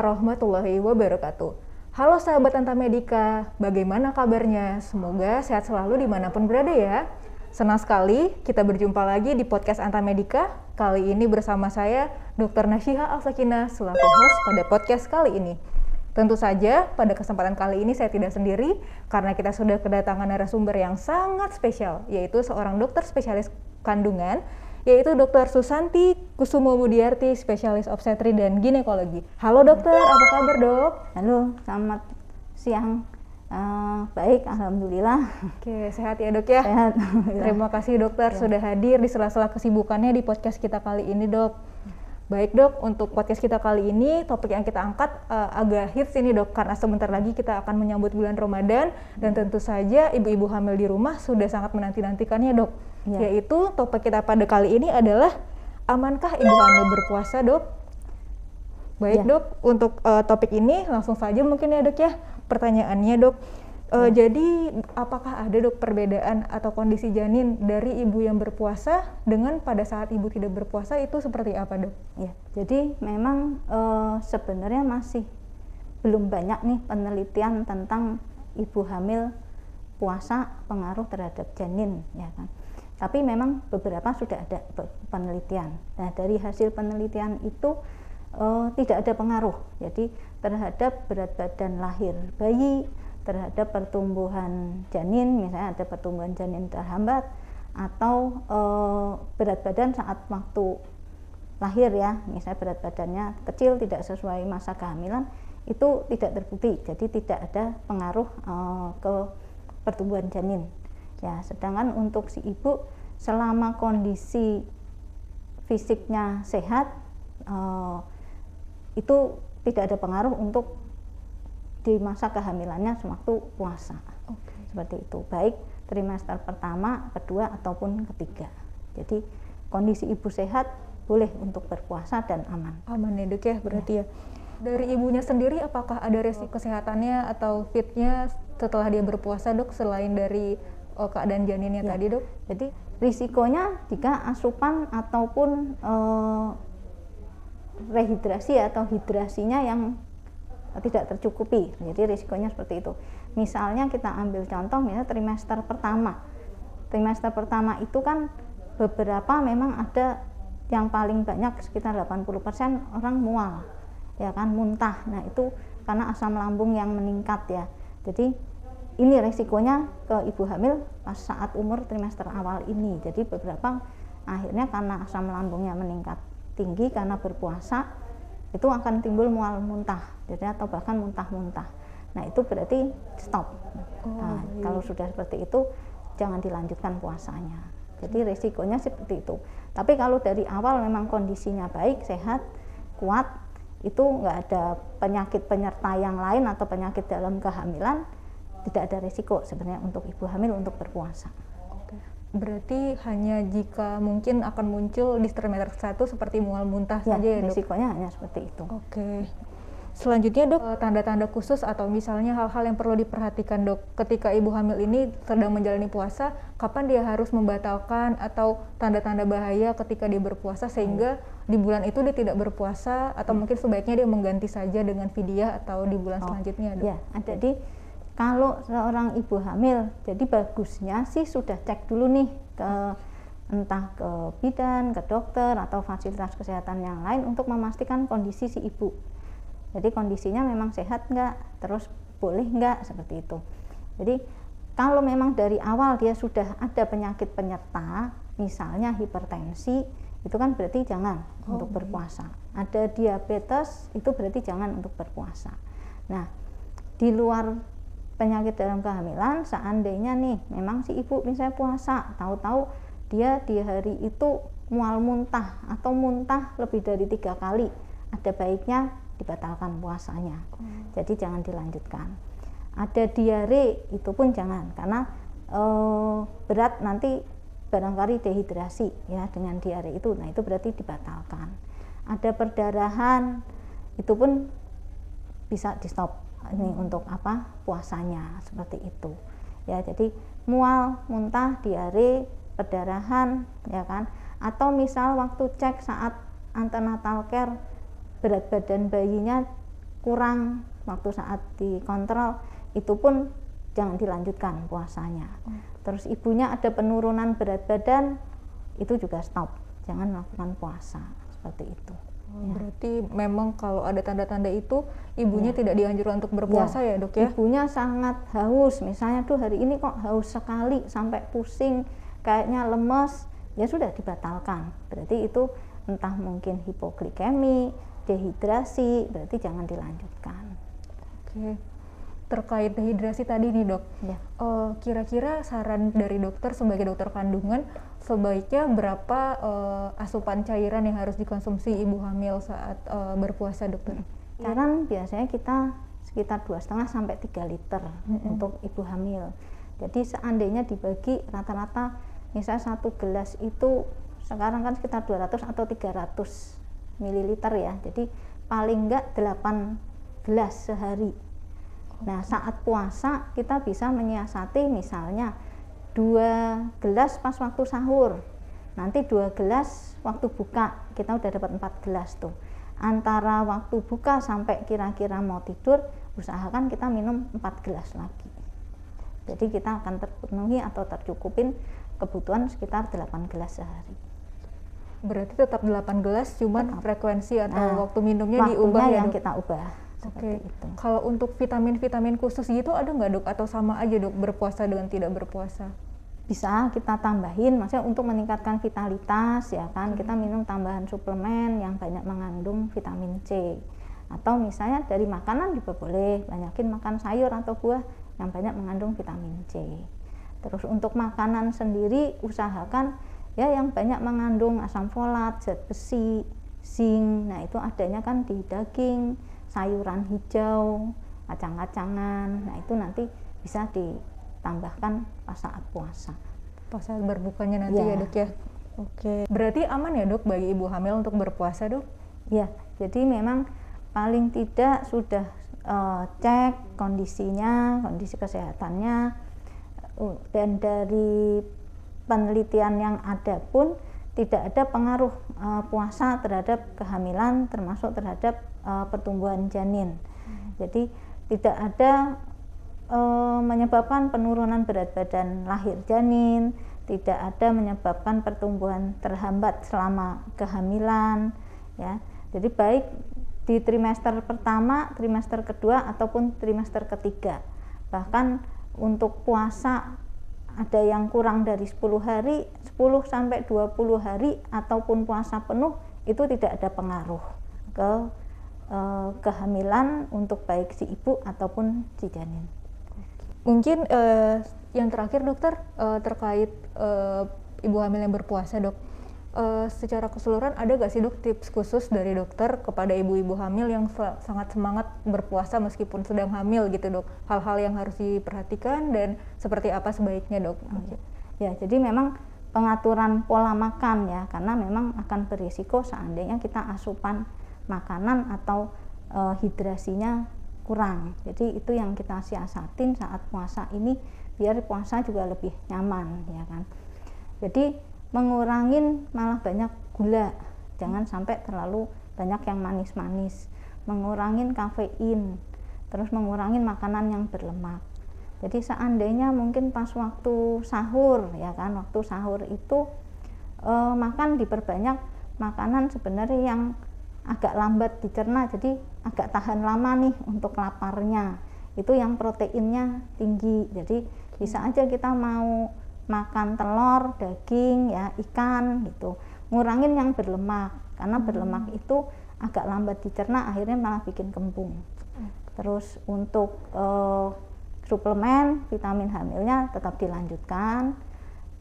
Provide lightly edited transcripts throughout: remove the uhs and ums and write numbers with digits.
warahmatullahi wabarakatuh. Halo sahabat Antamedika, bagaimana kabarnya? Semoga sehat selalu dimanapun berada ya. Senang sekali kita berjumpa lagi di podcast Antamedika. Kali ini bersama saya, Dr. Nasyiha Al-Sakinah, selaku host pada podcast kali ini. Tentu saja pada kesempatan kali ini saya tidak sendiri, karena kita sudah kedatangan narasumber yang sangat spesial, yaitu seorang dokter spesialis kandungan, yaitu Dr. Susanti Kusumo Budiarti, spesialis obstetri dan ginekologi. Halo dokter, apa kabar dok? Halo, selamat siang. Baik, alhamdulillah. Oke, sehat ya dok ya? Sehat. Terima kasih dokter sudah hadir di sela-sela kesibukannya di podcast kita kali ini dok. Baik dok, untuk podcast kita kali ini topik yang kita angkat agak hits ini dok, karena sebentar lagi kita akan menyambut bulan Ramadan dan tentu saja ibu-ibu hamil di rumah sudah sangat menanti-nantikannya dok. Yaitu topik kita pada kali ini adalah amankah ibu hamil berpuasa dok? Baik dok, untuk topik ini langsung saja mungkin ya dok ya pertanyaannya dok. Jadi apakah ada dok perbedaan atau kondisi janin dari ibu yang berpuasa dengan pada saat ibu tidak berpuasa itu seperti apa dok? Ya, jadi memang sebenarnya masih belum banyak nih penelitian tentang ibu hamil puasa pengaruh terhadap janin, ya kan. Tapi memang beberapa sudah ada penelitian. Nah, dari hasil penelitian itu tidak ada pengaruh. Jadi terhadap berat badan lahir bayi, terhadap pertumbuhan janin, misalnya ada pertumbuhan janin terhambat, atau berat badan saat waktu lahir ya, misalnya berat badannya kecil tidak sesuai masa kehamilan, itu tidak terbukti. Jadi tidak ada pengaruh ke pertumbuhan janin. Ya, sedangkan untuk si ibu selama kondisi fisiknya sehat itu tidak ada pengaruh untuk di masa kehamilannya sewaktu puasa. Seperti itu, baik trimester pertama, kedua ataupun ketiga. Jadi kondisi ibu sehat boleh untuk berpuasa dan aman. Aman ya dok ya, berarti ya. Dari ibunya sendiri apakah ada resiko kesehatannya atau fitnya setelah dia berpuasa dok, selain dari keadaan janinnya tadi dok? Jadi risikonya jika asupan ataupun rehidrasi atau hidrasinya yang tidak tercukupi, jadi risikonya seperti itu. Misalnya kita ambil contoh, misalnya trimester pertama. Trimester pertama itu kan beberapa memang ada yang paling banyak sekitar 80% orang mual, ya kan, muntah. Nah itu karena asam lambung yang meningkat ya. Jadi ini resikonya ke ibu hamil pas saat umur trimester awal ini. Jadi beberapa akhirnya karena asam lambungnya meningkat tinggi karena berpuasa, itu akan timbul mual muntah, jadi atau bahkan muntah-muntah. Nah itu berarti stop. Nah, kalau sudah seperti itu jangan dilanjutkan puasanya. Jadi resikonya seperti itu. Tapi kalau dari awal memang kondisinya baik, sehat, kuat, itu nggak ada penyakit penyerta yang lain atau penyakit dalam kehamilan, tidak ada resiko sebenarnya untuk ibu hamil untuk berpuasa. Berarti hanya jika mungkin akan muncul di trimester 1 seperti mual muntah saja ya dok? Risikonya hanya seperti itu. Selanjutnya dok, tanda-tanda khusus atau misalnya hal-hal yang perlu diperhatikan dok ketika ibu hamil ini sedang menjalani puasa, kapan dia harus membatalkan atau tanda-tanda bahaya ketika dia berpuasa sehingga di bulan itu dia tidak berpuasa, atau mungkin sebaiknya dia mengganti saja dengan fidyah atau di bulan selanjutnya dok? Ya, jadi kalau seorang ibu hamil, jadi bagusnya sih sudah cek dulu nih ke entah ke bidan, ke dokter atau fasilitas kesehatan yang lain untuk memastikan kondisi si ibu. Jadi kondisinya memang sehat nggak, terus boleh nggak, seperti itu. Jadi kalau memang dari awal dia sudah ada penyakit penyerta, misalnya hipertensi, itu kan berarti jangan untuk berpuasa. Ada diabetes, itu berarti jangan untuk berpuasa. Nah, di luar penyakit dalam kehamilan, seandainya nih memang si ibu misalnya puasa, tahu-tahu dia di hari itu mual muntah atau muntah lebih dari 3 kali, ada baiknya dibatalkan puasanya. Jadi jangan dilanjutkan. Ada diare, itu pun jangan, karena berat nanti barangkali dehidrasi ya dengan diare itu. Nah itu berarti dibatalkan. Ada perdarahan, itu pun bisa di stop. Ini untuk apa? Puasanya, seperti itu. Ya, jadi mual, muntah, diare, perdarahan, ya kan? Atau misal waktu cek saat antenatal care berat badan bayinya kurang waktu saat dikontrol, itu pun jangan dilanjutkan puasanya. Terus ibunya ada penurunan berat badan, itu juga stop, jangan melakukan puasa seperti itu. Berarti memang kalau ada tanda-tanda itu ibunya tidak dianjurkan untuk berpuasa ya dok ya? Ibunya sangat haus, misalnya tuh hari ini kok haus sekali sampai pusing, kayaknya lemes, ya sudah dibatalkan. Berarti itu entah mungkin hipoglikemi, dehidrasi, berarti jangan dilanjutkan. Oke. Terkait dehidrasi tadi nih dok, kira-kira saran dari dokter sebagai dokter kandungan sebaiknya berapa asupan cairan yang harus dikonsumsi ibu hamil saat berpuasa dokter? Cairan biasanya kita sekitar 2,5 sampai 3 liter untuk ibu hamil. Jadi seandainya dibagi rata-rata misalnya 1 gelas itu sekarang kan sekitar 200 atau 300 mililiter ya. Jadi paling enggak 8 gelas sehari. Nah, saat puasa kita bisa menyiasati misalnya 2 gelas pas waktu sahur, nanti 2 gelas waktu buka, kita udah dapat 4 gelas tuh. Antara waktu buka sampai kira-kira mau tidur, usahakan kita minum 4 gelas lagi. Jadi kita akan terpenuhi atau tercukupin kebutuhan sekitar 8 gelas sehari. Berarti tetap 8 gelas, cuman frekuensi atau waktu minumnya diubah ya yang dok? kita ubah. Oke. Kalau untuk vitamin-vitamin khusus gitu ada nggak dok? Atau sama aja dok berpuasa dengan tidak berpuasa? Bisa kita tambahin, maksudnya untuk meningkatkan vitalitas ya kan, kita minum tambahan suplemen yang banyak mengandung vitamin C. Atau misalnya dari makanan juga boleh, banyakin makan sayur atau buah yang banyak mengandung vitamin C. Terus untuk makanan sendiri usahakan ya yang banyak mengandung asam folat, zat besi, zinc. Nah itu adanya kan di daging, sayuran hijau, kacang-kacangan. Nah itu nanti bisa ditambahkan pas saat puasa. Pas saat berbukanya nanti ya dok ya? Oke. Berarti aman ya dok bagi ibu hamil untuk berpuasa dok? Ya, jadi memang paling tidak sudah cek kondisinya, kondisi kesehatannya, dan dari penelitian yang ada pun tidak ada pengaruh puasa terhadap kehamilan, termasuk terhadap pertumbuhan janin. Jadi tidak ada menyebabkan penurunan berat badan lahir janin, tidak ada menyebabkan pertumbuhan terhambat selama kehamilan ya. Jadi baik di trimester pertama, trimester kedua ataupun trimester ketiga. Bahkan untuk puasa ada yang kurang dari 10 hari, 10 sampai 20 hari ataupun puasa penuh itu tidak ada pengaruh ke kehamilan untuk baik si ibu ataupun si janin. Mungkin yang terakhir dokter terkait ibu hamil yang berpuasa dok, secara keseluruhan ada gak sih dok tips khusus dari dokter kepada ibu-ibu hamil yang sangat semangat berpuasa meskipun sedang hamil gitu dok, hal-hal yang harus diperhatikan dan seperti apa sebaiknya dok? Ya jadi memang pengaturan pola makan ya, karena memang akan berisiko seandainya kita asupan makanan atau hidrasinya kurang. Jadi itu yang kita siasatin saat puasa ini biar puasa juga lebih nyaman ya kan. Jadi mengurangin malah banyak gula, jangan sampai terlalu banyak yang manis-manis, mengurangin kafein, terus mengurangin makanan yang berlemak. Jadi seandainya mungkin pas waktu sahur ya kan, waktu sahur itu makan diperbanyak makanan sebenarnya yang agak lambat dicerna, jadi agak tahan lama nih untuk laparnya. Itu yang proteinnya tinggi, jadi bisa aja kita mau makan telur, daging, ya ikan gitu, ngurangin yang berlemak, karena berlemak itu agak lambat dicerna, akhirnya malah bikin kembung. Terus untuk suplemen vitamin hamilnya tetap dilanjutkan.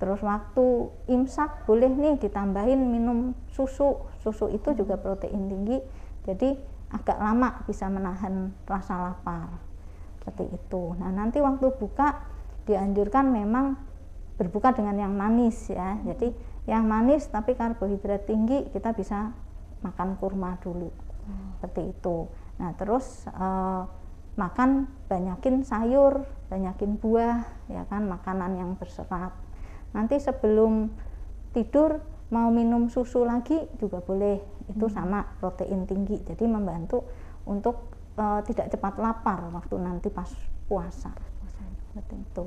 Terus waktu imsak boleh nih ditambahin minum susu. Susu itu juga protein tinggi, jadi agak lama bisa menahan rasa lapar. Seperti itu. Nah, nanti waktu buka dianjurkan memang berbuka dengan yang manis ya. Jadi yang manis tapi karbohidrat tinggi kita bisa makan kurma dulu. Seperti itu. Nah, terus makan banyakin sayur, banyakin buah ya kan, makanan yang berserat. Nanti sebelum tidur mau minum susu lagi juga boleh, itu sama protein tinggi, jadi membantu untuk tidak cepat lapar waktu nanti pas puasa. Seperti itu.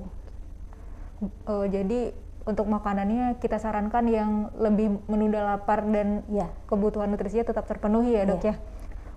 Jadi untuk makanannya kita sarankan yang lebih menunda lapar dan kebutuhan nutrisinya tetap terpenuhi ya dok ya.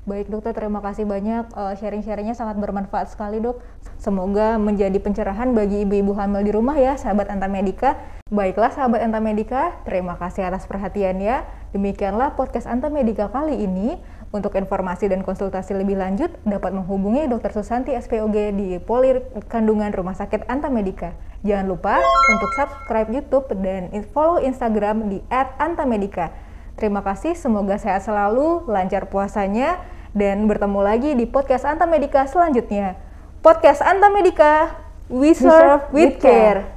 Baik dokter, terima kasih banyak, sharing-sharingnya sangat bermanfaat sekali dok. Semoga menjadi pencerahan bagi ibu-ibu hamil di rumah ya sahabat Antamedika. Baiklah sahabat Antamedika, terima kasih atas perhatiannya. Demikianlah podcast Antamedika kali ini. Untuk informasi dan konsultasi lebih lanjut dapat menghubungi Dr. Susanti SPOG di Poli Kandungan Rumah Sakit Antamedika. Jangan lupa untuk subscribe YouTube dan follow Instagram di @antamedika. Terima kasih, semoga sehat selalu, lancar puasanya, dan bertemu lagi di podcast Antamedika selanjutnya. Podcast Antamedika, we serve with care.